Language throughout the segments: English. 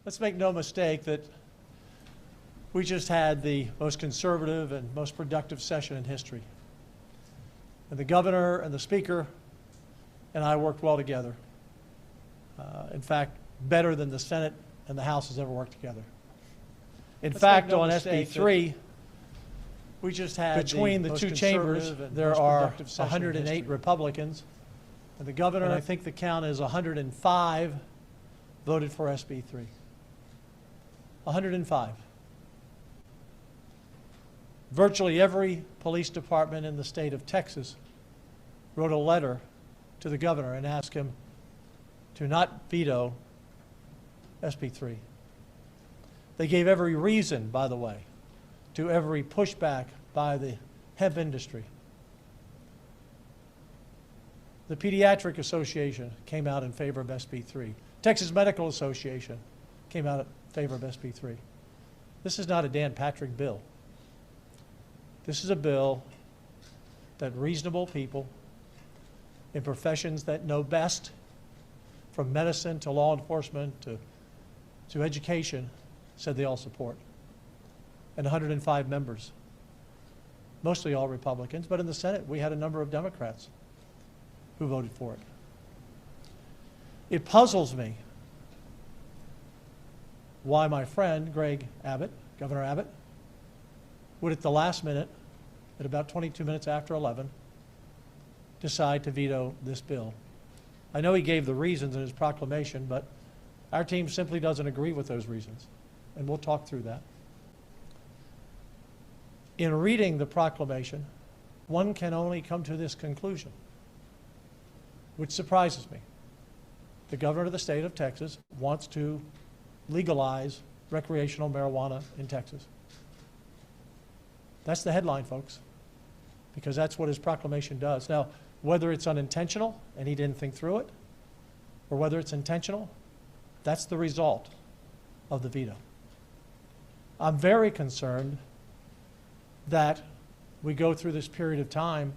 Let's make no mistake that we just had the most conservative and most productive session in history. And the governor and the speaker and I worked well together. In fact, better than the Senate and the House has ever worked together. In fact, on SB 3, we just had between the two chambers, there are 108 Republicans. And the governor, and I think the count is 105, voted for SB 3. 105. Virtually every police department in the state of Texas wrote a letter to the governor and asked him to not veto SB 3. They gave every reason, by the way, to every pushback by the hemp industry. The Pediatric Association came out in favor of SB 3. Texas Medical Association came out in favor of SB 3. This is not a Dan Patrick bill. This is a bill that reasonable people in professions that know best, from medicine to law enforcement to education, said they all support. And 105 members, mostly all Republicans, but in the Senate we had a number of Democrats who voted for it. It puzzles me why my friend Greg Abbott, Governor Abbott, would at the last minute, at about 22 minutes after 11, decide to veto this bill. I know he gave the reasons in his proclamation, but our team simply doesn't agree with those reasons, and we'll talk through that. In reading the proclamation, one can only come to this conclusion, which surprises me. The governor of the state of Texas wants to legalize recreational marijuana in Texas. That's the headline, folks, because that's what his proclamation does. Now, whether it's unintentional and he didn't think through it, or whether it's intentional, that's the result of the veto. I'm very concerned that we go through this period of time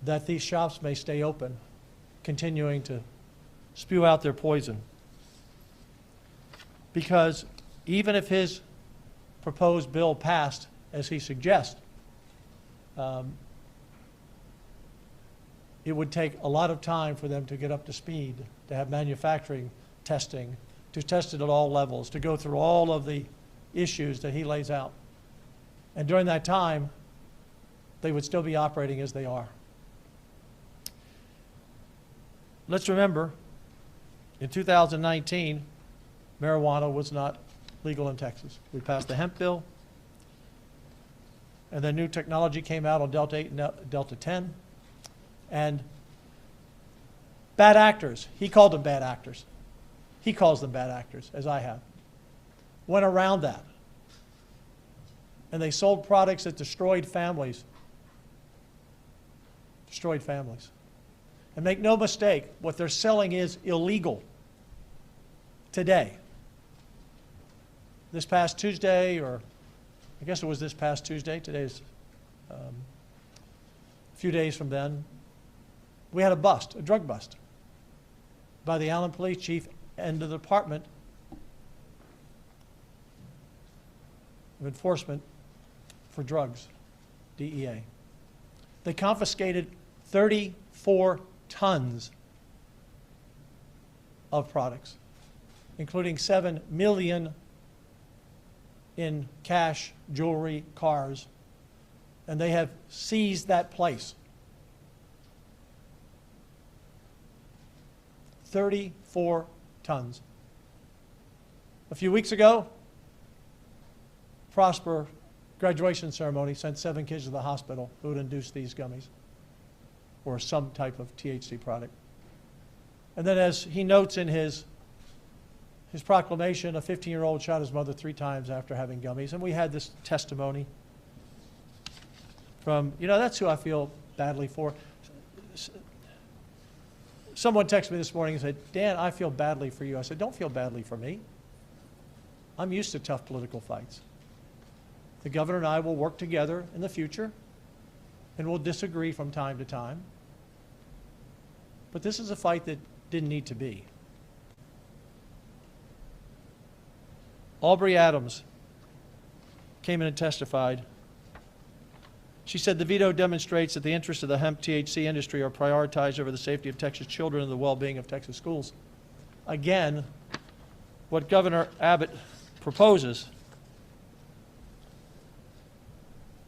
that these shops may stay open, continuing to spew out their poison. Because even if his proposed bill passed, as he suggests, it would take a lot of time for them to get up to speed, to have manufacturing testing, to test it at all levels, to go through all of the issues that he lays out. And during that time, they would still be operating as they are. Let's remember, in 2019, marijuana was not legal in Texas. We passed the hemp bill, and then new technology came out on Delta 8 and Delta 10. And bad actors, he called them bad actors. He calls them bad actors, as I have, went around that. And they sold products that destroyed families. Destroyed families. And make no mistake, what they're selling is illegal today. This past Tuesday, or I guess it was this past Tuesday, today's a few days from then, we had a bust, a drug bust, by the Allen Police Chief and the Department of Enforcement for Drugs, DEA. They confiscated 34 tons of products, including $7 million in cash, jewelry, cars, and they have seized that place. 34 tons. A few weeks ago, Prosper graduation ceremony sent 7 kids to the hospital who had induced these gummies or some type of THC product. And then, as he notes in his proclamation, a 15-year-old shot his mother 3 times after having gummies. And we had this testimony from, that's who I feel badly for. Someone texted me this morning and said, Dan, I feel badly for you. I said, don't feel badly for me. I'm used to tough political fights. The governor and I will work together in the future, and we'll disagree from time to time. But this is a fight that didn't need to be. Aubrey Adams came in and testified. She said the veto demonstrates that the interests of the hemp THC industry are prioritized over the safety of Texas children and the well-being of Texas schools. Again, what Governor Abbott proposes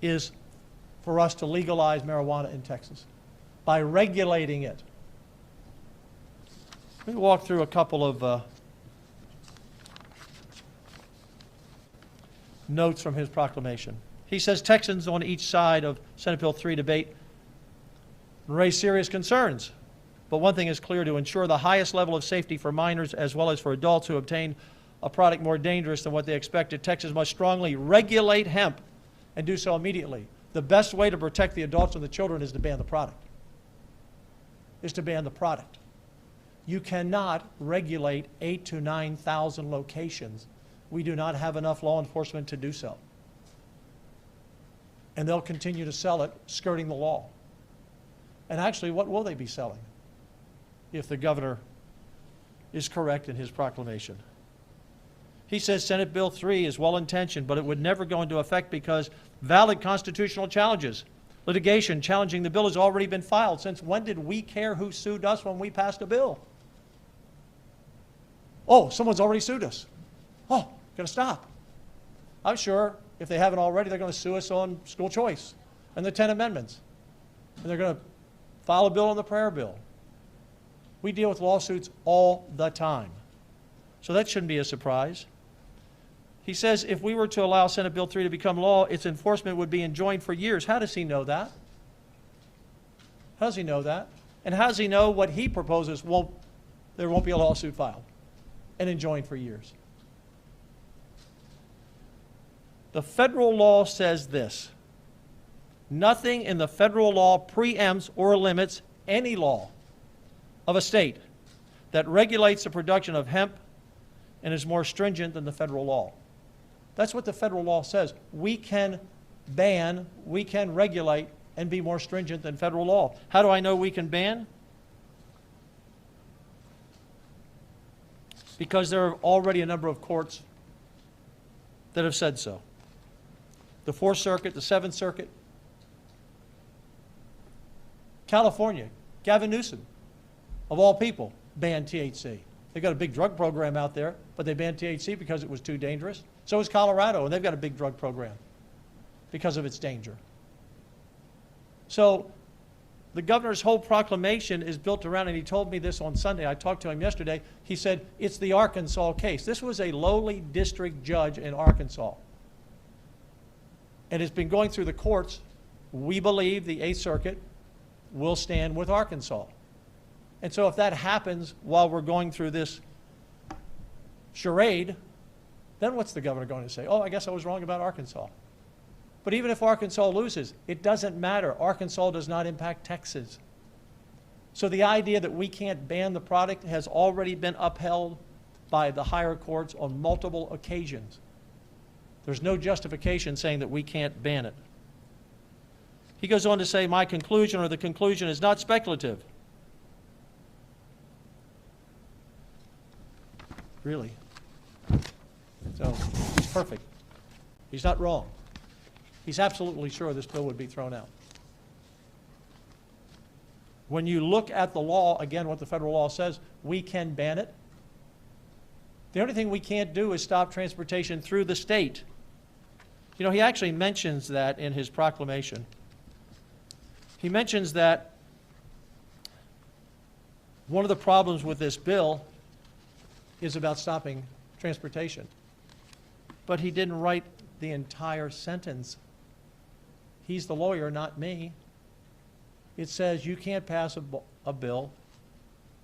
is for us to legalize marijuana in Texas by regulating it. Let me walk through a couple of notes from his proclamation. He says Texans on each side of Senate Bill 3 debate raise serious concerns. But one thing is clear: to ensure the highest level of safety for minors as well as for adults who obtain a product more dangerous than what they expected, Texas must strongly regulate hemp and do so immediately. The best way to protect the adults and the children is to ban the product. You cannot regulate 8,000 to 9,000 locations. We do not have enough law enforcement to do so. And they'll continue to sell it, skirting the law. And actually, what will they be selling if the governor is correct in his proclamation? He says Senate Bill 3 is well-intentioned, but it would never go into effect because valid constitutional challenges, litigation challenging the bill has already been filed. Since when did we care who sued us when we passed a bill? Oh, someone's already sued us. Oh, gotta stop. I'm sure if they haven't already, they're going to sue us on school choice and the 10 amendments. And they're going to file a bill on the prayer bill. We deal with lawsuits all the time. So that shouldn't be a surprise. He says if we were to allow Senate Bill 3 to become law, its enforcement would be enjoined for years. How does he know that? How does he know that? And how does he know what he proposes there won't be a lawsuit filed and enjoined for years? The federal law says this: nothing in the federal law preempts or limits any law of a state that regulates the production of hemp and is more stringent than the federal law. That's what the federal law says. We can ban, we can regulate, and be more stringent than federal law. How do I know we can ban? Because there are already a number of courts that have said so. The Fourth Circuit, the Seventh Circuit. California, Gavin Newsom, of all people, banned THC. They've got a big drug program out there, but they banned THC because it was too dangerous. So is Colorado, and they've got a big drug program because of its danger. So the governor's whole proclamation is built around, and he told me this on Sunday. I talked to him yesterday. He said, it's the Arkansas case. This was a lowly district judge in Arkansas. And it's been going through the courts. We believe the Eighth Circuit will stand with Arkansas. And so if that happens while we're going through this charade, then what's the governor going to say? Oh, I guess I was wrong about Arkansas. But even if Arkansas loses, it doesn't matter. Arkansas does not impact Texas. So the idea that we can't ban the product has already been upheld by the higher courts on multiple occasions. There's no justification saying that we can't ban it. He goes on to say, my conclusion, or the conclusion, is not speculative. Really? So he's perfect. He's not wrong. He's absolutely sure this bill would be thrown out. When you look at the law, again, what the federal law says, we can ban it. The only thing we can't do is stop transportation through the state. You know, he actually mentions that in his proclamation. He mentions that one of the problems with this bill is about stopping transportation. But he didn't write the entire sentence. He's the lawyer, not me. It says you can't pass a bill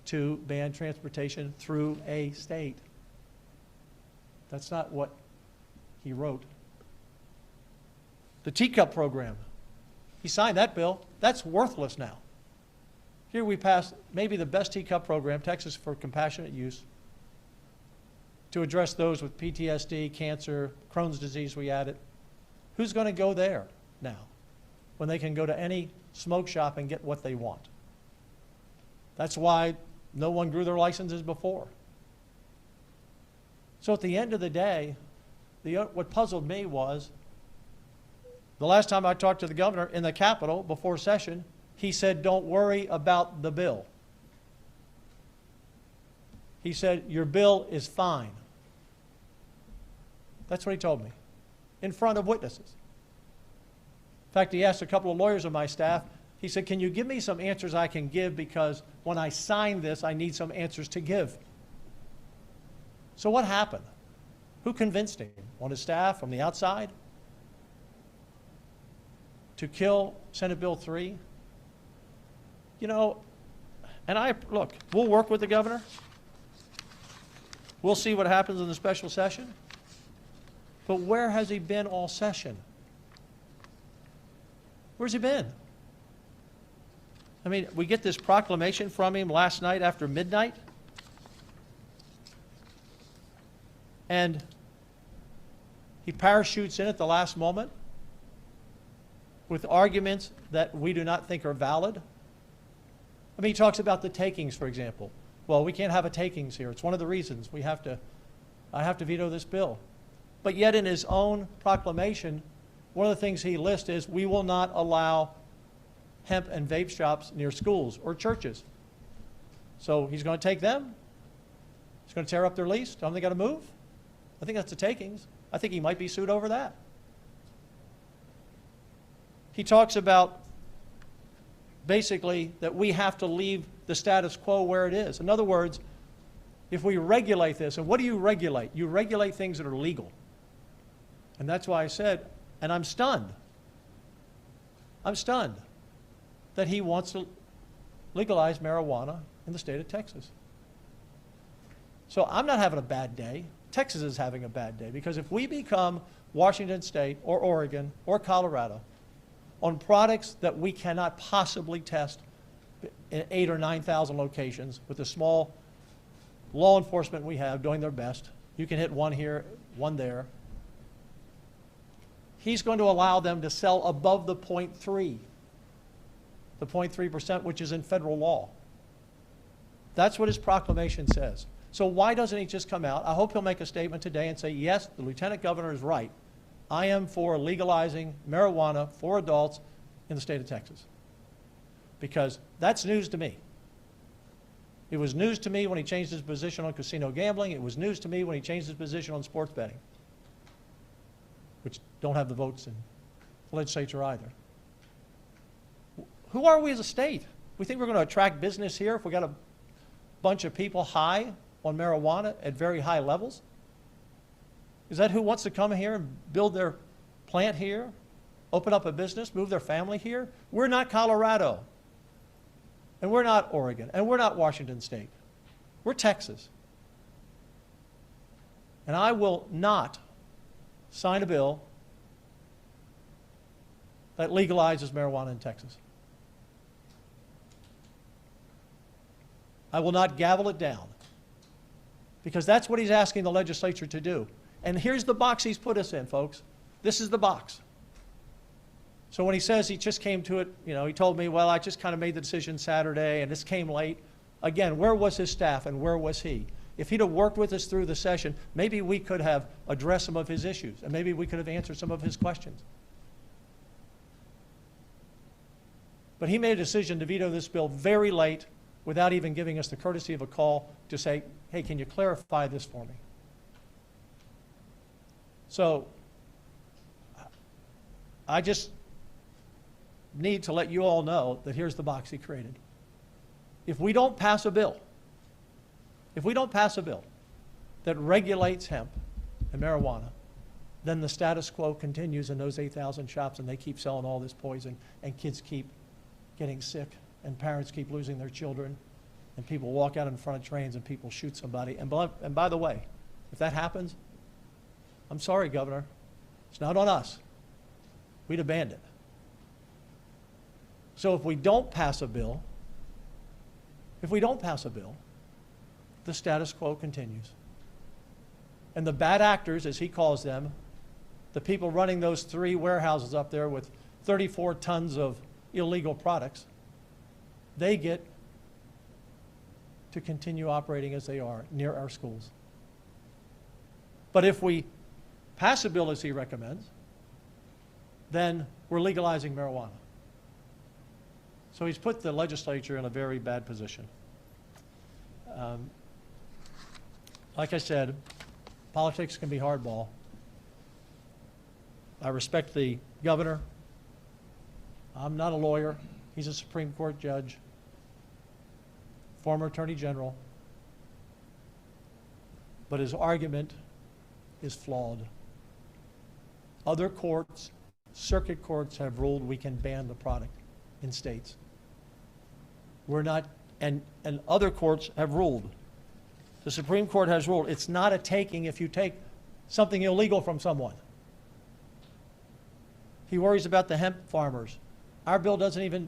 to ban transportation through a state. That's not what he wrote. The teacup program, he signed that bill. That's worthless now. Here we passed maybe the best teacup program, Texas for Compassionate Use, to address those with PTSD, cancer, Crohn's disease, we added. Who's going to go there now when they can go to any smoke shop and get what they want? That's why no one grew their licenses before. So at the end of the day, what puzzled me was the last time I talked to the governor in the Capitol before session, he said, don't worry about the bill. He said, your bill is fine. That's what he told me, in front of witnesses. In fact, he asked a couple of lawyers on my staff, he said, can you give me some answers I can give, because when I sign this, I need some answers to give. So what happened? Who convinced him? On his staff, from the outside? To kill Senate Bill 3? You know, and look, we'll work with the governor. We'll see what happens in the special session. But where has he been all session? Where's he been? I mean, we get this proclamation from him last night after midnight. And he parachutes in at the last moment with arguments that we do not think are valid. I mean, he talks about the takings, for example. Well, we can't have a takings here. It's one of the reasons I have to veto this bill. But yet in his own proclamation, one of the things he lists is we will not allow hemp and vape shops near schools or churches. So he's going to take them. He's going to tear up their lease. Tell them they got to move. I think that's the takings. I think he might be sued over that. He talks about basically that we have to leave the status quo where it is. In other words, if we regulate this, and what do you regulate? You regulate things that are legal. And that's why I said, and I'm stunned that he wants to legalize marijuana in the state of Texas. So I'm not having a bad day. Texas is having a bad day, because if we become Washington State or Oregon or Colorado on products that we cannot possibly test in 8,000 or 9,000 locations with the small law enforcement we have doing their best, you can hit one here, one there. He's going to allow them to sell above the 0.3%, which is in federal law. That's what his proclamation says. So why doesn't he just come out? I hope he'll make a statement today and say, yes, the lieutenant governor is right. I am for legalizing marijuana for adults in the state of Texas. Because that's news to me. It was news to me when he changed his position on casino gambling. It was news to me when he changed his position on sports betting, which don't have the votes in the legislature either. Who are we as a state? We think we're going to attract business here if we got a bunch of people high on marijuana at very high levels? Is that who wants to come here and build their plant here, open up a business, move their family here? We're not Colorado, and we're not Oregon, and we're not Washington State. We're Texas. And I will not sign a bill that legalizes marijuana in Texas. I will not gavel it down, because that's what he's asking the legislature to do. And here's the box he's put us in, folks. This is the box. So when he says he just came to it, you know, he told me, well, I just kind of made the decision Saturday and this came late. Again, where was his staff and where was he? If he'd have worked with us through the session, maybe we could have addressed some of his issues and maybe we could have answered some of his questions. But he made a decision to veto this bill very late without even giving us the courtesy of a call to say, hey, can you clarify this for me? So I just need to let you all know that here's the box he created. If we don't pass a bill, that regulates hemp and marijuana, then the status quo continues in those 8,000 shops and they keep selling all this poison and kids keep getting sick and parents keep losing their children and people walk out in front of trains and people shoot somebody. And by the way, if that happens, I'm sorry, Governor, it's not on us. We'd abandon. So if we don't pass a bill, the status quo continues. And the bad actors, as he calls them, the people running those 3 warehouses up there with 34 tons of illegal products, they get to continue operating as they are near our schools. But if we pass a bill as he recommends, then we're legalizing marijuana. So he's put the legislature in a very bad position. Like I said, politics can be hardball. I respect the governor. I'm not a lawyer. He's a Supreme Court judge, former Attorney General. But his argument is flawed. Other courts, circuit courts, have ruled we can ban the product in states. We're not, and other courts have ruled. The Supreme Court has ruled it's not a taking if you take something illegal from someone. He worries about the hemp farmers. Our bill doesn't even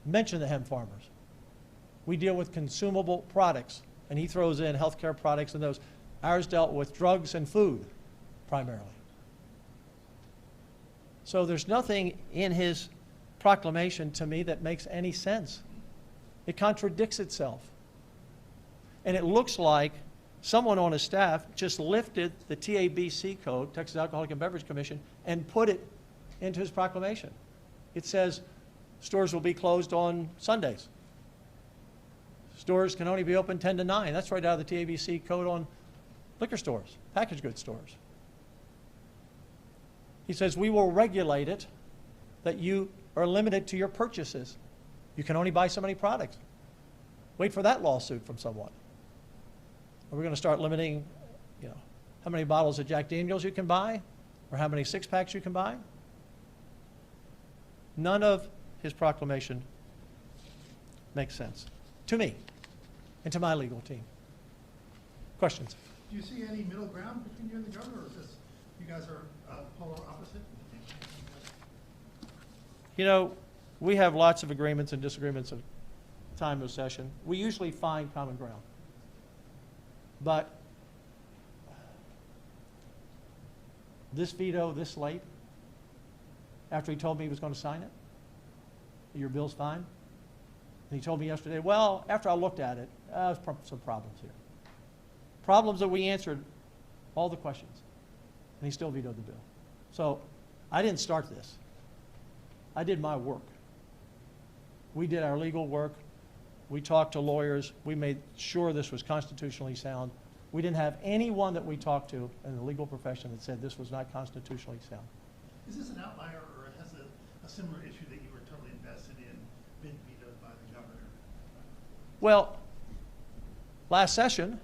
mention the hemp farmers. We deal with consumable products, and he throws in healthcare products and those. Ours dealt with drugs and food, primarily. So there's nothing in his proclamation to me that makes any sense. It contradicts itself. And it looks like someone on his staff just lifted the TABC code, Texas Alcoholic and Beverage Commission, and put it into his proclamation. It says stores will be closed on Sundays. Stores can only be open 10 to 9. That's right out of the TABC code on liquor stores, packaged goods stores. He says we will regulate it that you are limited to your purchases. You can only buy so many products. Wait for that lawsuit from someone. Are we going to start limiting, how many bottles of Jack Daniels you can buy, or how many six-packs you can buy? None of his proclamation makes sense to me and to my legal team. Questions? Do you see any middle ground between you and the governor, or is this, you guys are polar opposite? We have lots of agreements and disagreements at time of session. We usually find common ground. But this veto this late, after he told me he was going to sign it, your bill's fine. And he told me yesterday, well, after I looked at it, there's some problems here. Problems that we answered all the questions. And he still vetoed the bill. So I didn't start this. I did my work. We did our legal work. We talked to lawyers. We made sure this was constitutionally sound. We didn't have anyone that we talked to in the legal profession that said this was not constitutionally sound. Is this an outlier, or has a similar issue that you were totally invested in been vetoed by the governor? Well, last session,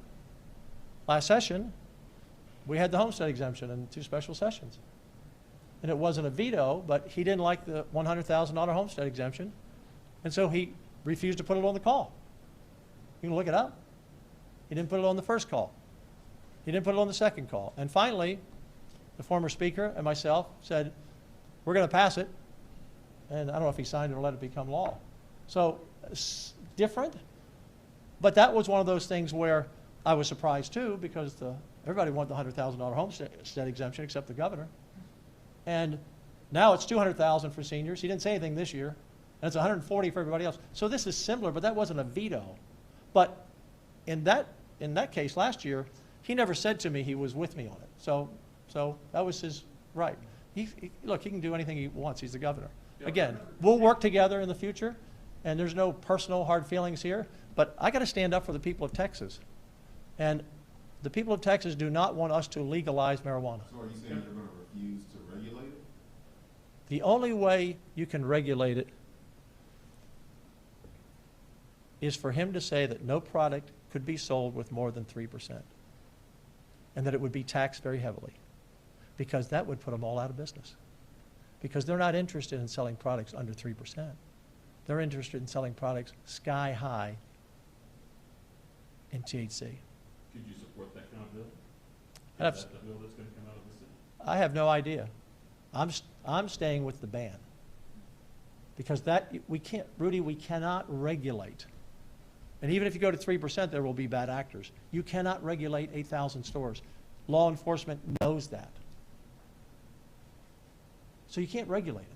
we had the homestead exemption in 2 special sessions. And it wasn't a veto, but he didn't like the $100,000 homestead exemption. And so he refused to put it on the call. You can look it up. He didn't put it on the first call. He didn't put it on the second call. And finally, the former speaker and myself said, we're going to pass it. And I don't know if he signed it or let it become law. So it's different. But that was one of those things where I was surprised too, because everybody wanted the $100,000 homestead exemption except the governor. And now it's $200,000 for seniors. He didn't say anything this year. And it's $140,000 for everybody else. So this is similar, but that wasn't a veto. But in that case last year, he never said to me he was with me on it. So that was his right. Look, he can do anything he wants. He's the governor. Again, we'll work together in the future, and there's no personal hard feelings here. But I got to stand up for the people of Texas. And the people of Texas do not want us to legalize marijuana. So are you saying you're going to refuse to regulate it? The only way you can regulate it is for him to say that no product could be sold with more than 3%, and that it would be taxed very heavily, because that would put them all out of business, because they're not interested in selling products under 3%. They're interested in selling products sky high in THC. Could you support that kind of bill? That's Is that the bill that's going to come out of the city? I have no idea. I'm staying with the ban, because we can't, Rudy, we cannot regulate. And even if you go to 3%, there will be bad actors. You cannot regulate 8,000 stores. Law enforcement knows that. So you can't regulate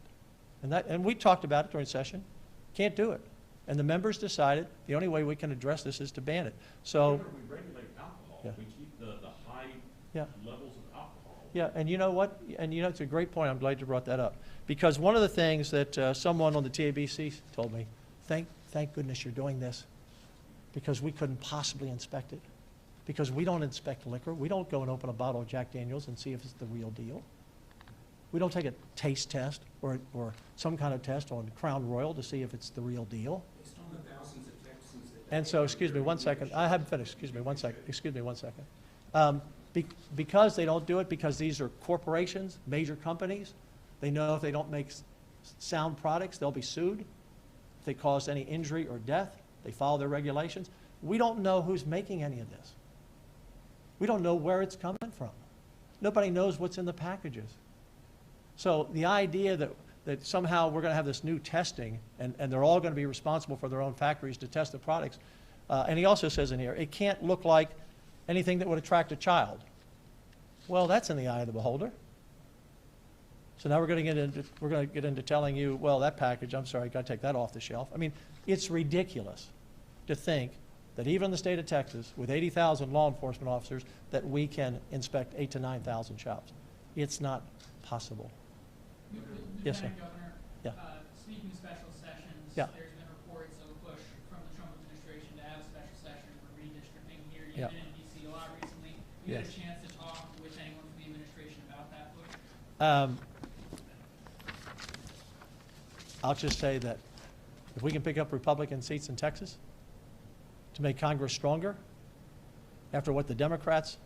it. And we talked about it during session. Can't do it. And the members decided the only way we can address this is to ban it. So whenever we regulate alcohol, Yeah. we keep the high Yeah. levels of alcohol Yeah, and you know what? And you know, it's a great point. I'm glad you brought that up. Because one of the things that someone on the TABC told me, thank goodness you're doing this, because we couldn't possibly inspect it. Because we don't inspect liquor. We don't go and open a bottle of Jack Daniels and see if it's the real deal. We don't take a taste test or some kind of test on Crown Royal to see if it's the real deal. Based on the thousands of Texans that. And so, excuse me one second. I haven't finished. Excuse me one second. Excuse me one second. Because they don't do it, because these are corporations, major companies, they know if they don't make sound products, they'll be sued. If they cause any injury or death, they follow their regulations. We don't know who's making any of this. We don't know where it's coming from. Nobody knows what's in the packages. So the idea that somehow we're going to have this new testing and they're all going to be responsible for their own factories to test the products. And he also says in here, it can't look like anything that would attract a child. Well, that's in the eye of the beholder. So now we're going to get into telling you, well, that package, I'm sorry, got to take that off the shelf. I mean, it's ridiculous to think that even in the state of Texas, with 80,000 law enforcement officers, that we can inspect 8,000 to 9,000 shops. It's not possible. Yes, sir. Lieutenant Governor, Yeah. Speaking of special sessions, Yeah. there's been reports of a push from the Trump administration to have a special session for redistricting here. You've Yeah. been in D.C. a lot recently. You had a Yes. chance to talk with anyone from the administration about that push? I'll just say that if we can pick up Republican seats in Texas to make Congress stronger, after what the Democrats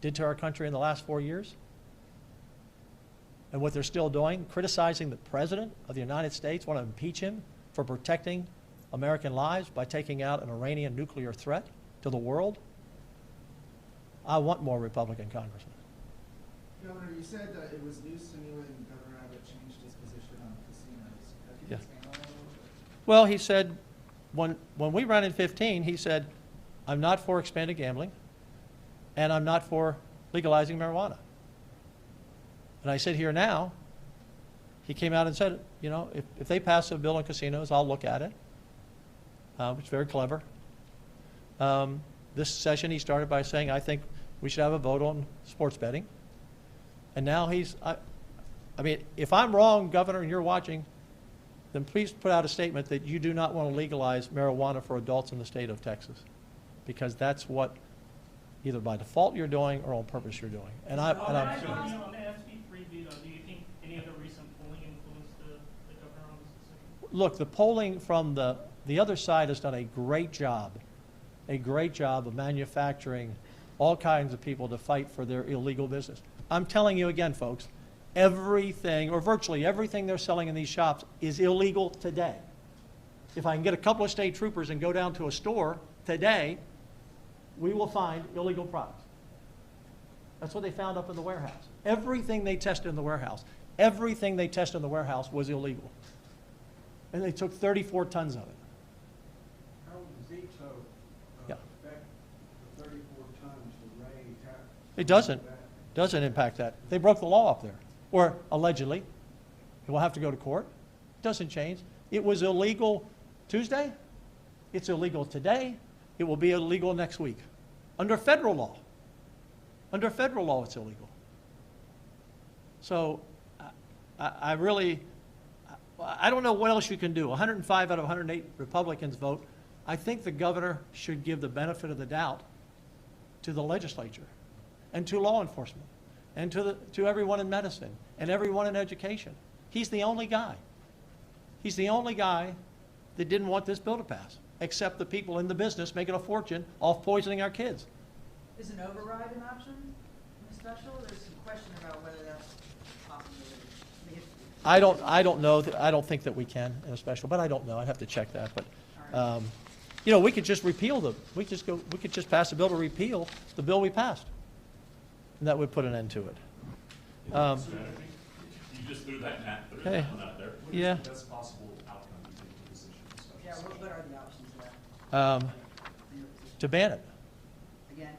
did to our country in the last 4 years, and what they're still doing, criticizing the President of the United States, want to impeach him for protecting American lives by taking out an Iranian nuclear threat to the world, I want more Republican congressmen. Governor, you said it was news to me when Governor Abbott changed his position on casinos. Can you Yeah. expand on that a little bit? Well, he said, when we ran in 15, he said, I'm not for expanded gambling, and I'm not for legalizing marijuana. And I said here now, he came out and said, you know, if they pass a bill on casinos, I'll look at it, which is very clever. This session, he started by saying, I think we should have a vote on sports betting. And now I mean, if I'm wrong, Governor, and you're watching, then please put out a statement that you do not want to legalize marijuana for adults in the state of Texas, because that's what either by default you're doing or on purpose you're doing. And I'm On the SB3 veto, do you think any of the recent polling influenced the governor on this decision? look, the polling from the other side has done a great job of manufacturing all kinds of people to fight for their illegal business. I'm telling you again, folks, everything, or virtually everything they're selling in these shops is illegal today. If I can get a couple of state troopers and go down to a store today, we will find illegal products. That's what they found up in the warehouse. Everything they tested in the warehouse, was illegal. And they took 34 tons of it. How would the veto Yeah. affect the 34 tons of rain? It doesn't impact that. They broke the law up there, or allegedly. It will have to go to court. It doesn't change. It was illegal Tuesday. It's illegal today. It will be illegal next week. Under federal law. Under federal law, it's illegal. So I don't know what else you can do. 105 out of 108 Republicans vote. I think the governor should give the benefit of the doubt to the legislature and to law enforcement and to everyone in medicine and everyone in education. He's the only guy. He's the only guy that didn't want this bill to pass, except the people in the business making a fortune off poisoning our kids. Is an override an option in a special? There's some question about whether that's possible. I mean, I don't know. I don't think that we can in a special, but I don't know. I'd have to check that. But you know, we could just repeal we could just pass a bill to repeal the bill we passed, and that would put an end to it. You just threw that Hey. one out there. Yeah. What is the best possible outcome you think the decision of the yeah, special what session? are the options of that? In your position? To ban it. Again,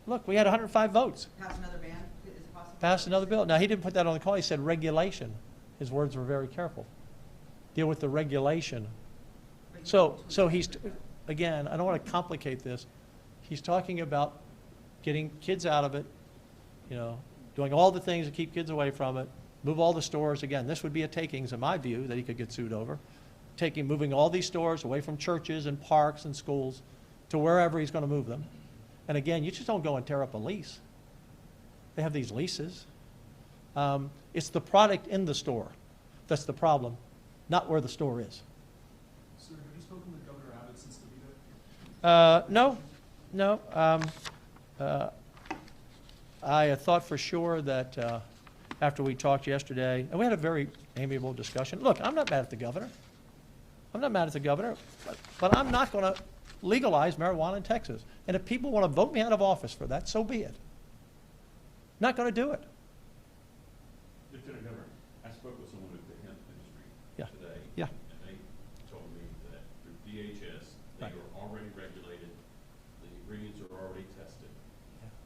Look, we had 105 votes. pass another ban? Is it possible? Passed another bill. Now, he didn't put that on the call. He said regulation. His words were very careful. Deal with the regulation. So he's, again, I don't want to complicate this. He's talking about getting kids out of it, you know, doing all the things to keep kids away from it, move all the stores. Again, this would be a takings, in my view, that he could get sued over. Moving all these stores away from churches and parks and schools to wherever he's going to move them. And again, you just don't go and tear up a lease. They have these leases. It's the product in the store that's the problem, not where the store is. Sir, have you spoken with Governor Abbott since the veto? No. I had thought for sure that after we talked yesterday, and we had a very amiable discussion. Look, I'm not mad at the governor. I'm not mad at the governor, but I'm not going to legalize marijuana in Texas. And if people want to vote me out of office for that, so be it. Not going to do it. Lieutenant Governor, I spoke with someone at the hemp industry Yeah. today. Yeah. And they told me that through DHS, they Right. are already regulated, the ingredients are already tested,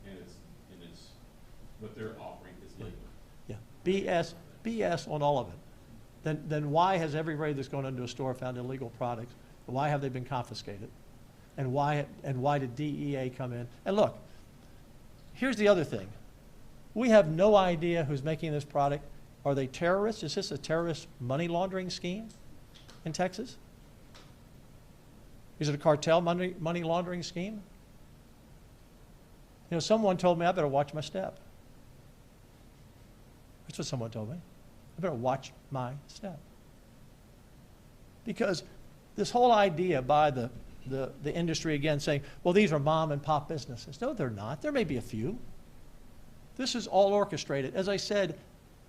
and it's, what they're offering is legal. Yeah. BS on all of it. Then why has everybody that's gone into a store found illegal products? Why have they been confiscated? And why did DEA come in? And look, here's the other thing. We have no idea who's making this product. Are they terrorists? Is this a terrorist money laundering scheme in Texas? Is it a cartel money laundering scheme? You know, someone told me I better watch my step. That's what someone told me. I better watch my step. Because this whole idea by the industry again saying, well, these are mom and pop businesses. No, they're not. There may be a few. This is all orchestrated. As I said,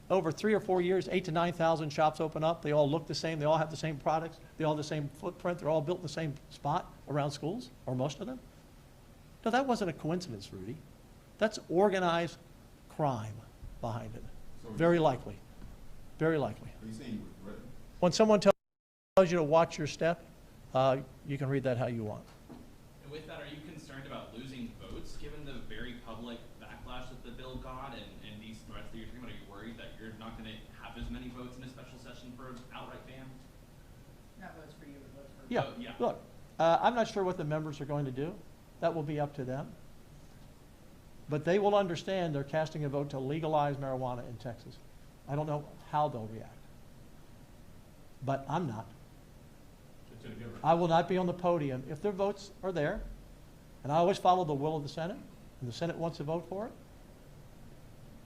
over 3 or 4 years, 8,000 to 9,000 shops open up. They all look the same. They all have the same products. They all have the same footprint. They're all built in the same spot around schools, or most of them. No, that wasn't a coincidence, Rudy. That's organized crime behind it. Very likely. Very likely. When someone tells you to watch your step, you can read that how you want. And with that, are you concerned about losing votes given the very public backlash that the bill got and these threats that you're talking about? Are you worried that you're not going to have as many votes in a special session for an outright ban? Not votes for you, but votes for. Yeah. Oh, yeah. Look, I'm not sure what the members are going to do. That will be up to them. But they will understand they're casting a vote to legalize marijuana in Texas. I don't know how they'll react. But I'm not. Lieutenant Governor, I will not be on the podium. If their votes are there, and I always follow the will of the Senate, and the Senate wants to vote for it,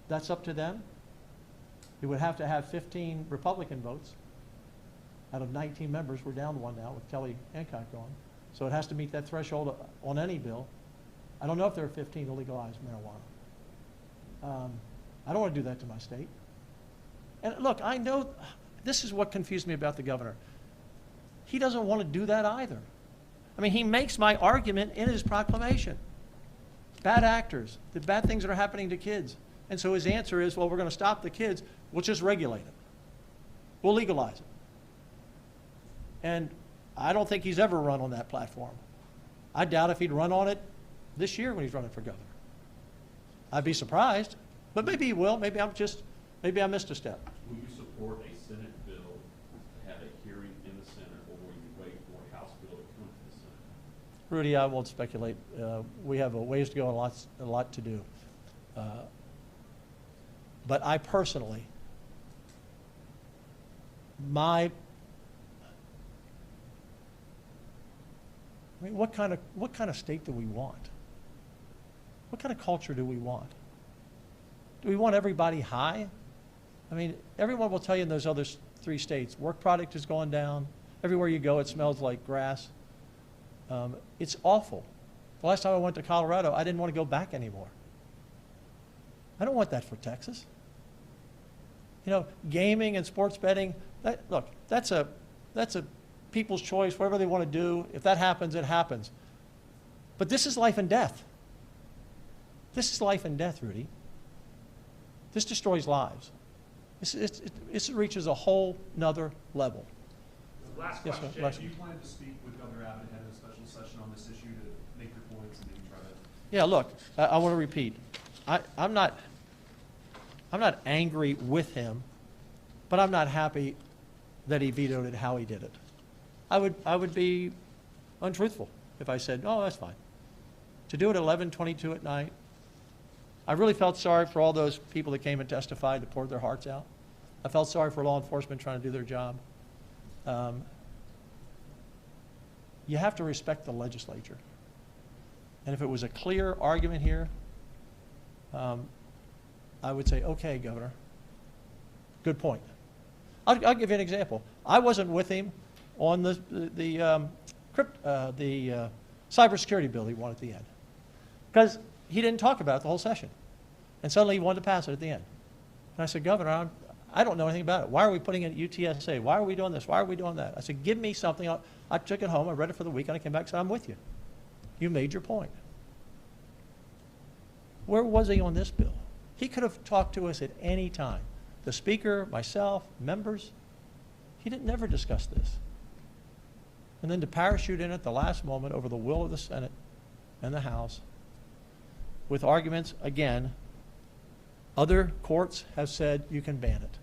that's up to them. We would have to have 15 Republican votes. Out of 19 members, we're down one now with Kelly Hancock going. So it has to meet that threshold on any bill. I don't know if there are 15 to legalize marijuana. I don't want to do that to my state. And look, I know this is what confused me about the governor. He doesn't want to do that either. I mean, he makes my argument in his proclamation. Bad actors, the bad things that are happening to kids. And so his answer is, well, we're going to stop the kids. We'll just regulate it. We'll legalize it. And I don't think he's ever run on that platform. I doubt if he'd run on it this year when he's running for governor. I'd be surprised, but maybe he will. Maybe I missed a step. will you support a Senate bill to have a hearing in the Senate, or will you wait for a House bill to come to the Senate? Rudy, I won't speculate. We have a ways to go and a lot to do. But I personally, what kind of state do we want? What kind of culture do we want? Do we want everybody high? I mean, everyone will tell you in those other 3 states, work product is going down. Everywhere you go, it smells like grass. It's awful. The last time I went to Colorado, I didn't want to go back anymore. I don't want that for Texas. You know, gaming and sports betting, look, that's a people's choice, whatever they want to do. If that happens, it happens. But this is life and death. This is life and death, Rudy. This destroys lives. This reaches a whole nother level. Last Yes, question. sir. Last- Do you plan to speak with Governor Abbott ahead of a special session on this issue to make your points and maybe try to? Yeah, look, I want to repeat. I'm not angry with him, but I'm not happy that he vetoed it how he did it. I would be untruthful if I said, oh, that's fine. To do it at 11:22 at night, I really felt sorry for all those people that came and testified that poured their hearts out. I felt sorry for law enforcement trying to do their job. You have to respect the legislature. And if it was a clear argument here, I would say, okay, Governor, good point. I'll give you an example. I wasn't with him on the cybersecurity bill he won at the end, because he didn't talk about it the whole session. And suddenly he wanted to pass it at the end. And I said, Governor, I don't know anything about it. Why are we putting it at UTSA? Why are we doing this? Why are we doing that? I said, give me something. I took it home. I read it for the week, and I came back and said, I'm with you. You made your point. Where was he on this bill? He could have talked to us at any time. The speaker, myself, members. He didn't never discuss this. And then to parachute in at the last moment over the will of the Senate and the House with arguments, again, other courts have said you can ban it.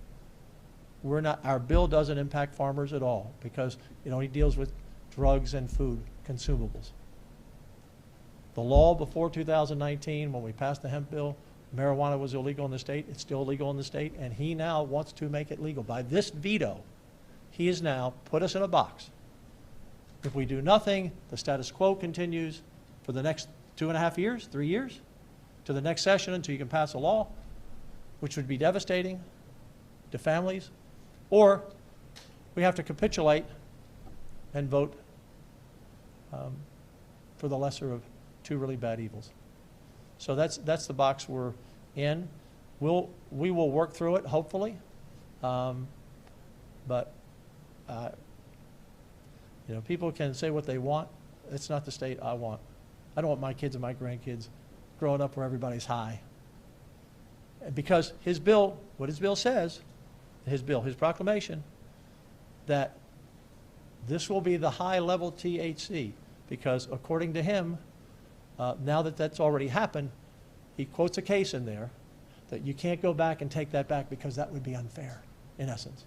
We're not, our bill doesn't impact farmers at all because it only deals with drugs and food, consumables. The law before 2019, when we passed the hemp bill, marijuana was illegal in the state. It's still illegal in the state, and he now wants to make it legal. By this veto, he has now put us in a box. If we do nothing, the status quo continues for the next 2.5 years, 3 years, to the next session until you can pass a law, which would be devastating to families, or we have to capitulate and vote for the lesser of two really bad evils. So that's the box we're in. We will work through it, hopefully, but you know, people can say what they want. It's not the state I want. I don't want my kids and my grandkids growing up where everybody's high. Because his bill, what his bill says, his proclamation, that this will be the high-level THC, because according to him, now that that's already happened, he quotes a case in there that you can't go back and take that back because that would be unfair, in essence.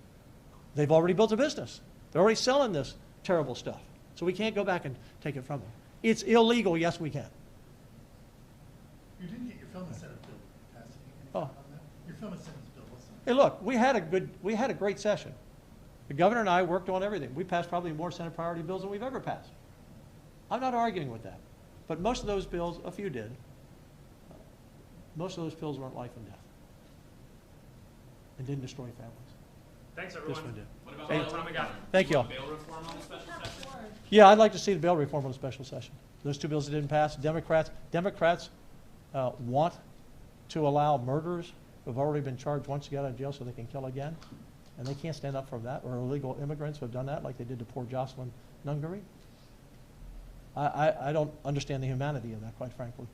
They've already built a business. They're already selling this terrible stuff. So we can't go back and take it from them. It's illegal, yes we can. You didn't get your film and Senate bill passed. Any Oh. comment on that? Your film and Senate bill, what's that? Hey, look, we had a great session. The governor and I worked on everything. We passed probably more Senate priority bills than we've ever passed. I'm not arguing with that. But most of those bills, a few did. Most of those bills weren't life and death. And didn't destroy families. Thanks, This everyone. one did. What about Hey, all the time we got? thank you all. Bail reform on the special session? Yeah, I'd like to see the bail reform on the special session. Those two bills that didn't pass, Democrats want to allow murderers who have already been charged once to get out of jail so they can kill again. And they can't stand up for that, or illegal immigrants who have done that like they did to poor Jocelyn Nungary. I don't understand the humanity of that, quite frankly.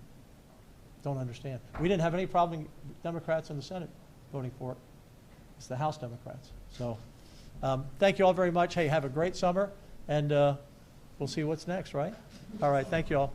Don't understand. We didn't have any problem with Democrats in the Senate voting for it. It's the House Democrats. So thank you all very much. Hey, have a great summer, and we'll see what's next, right? All right, thank you all.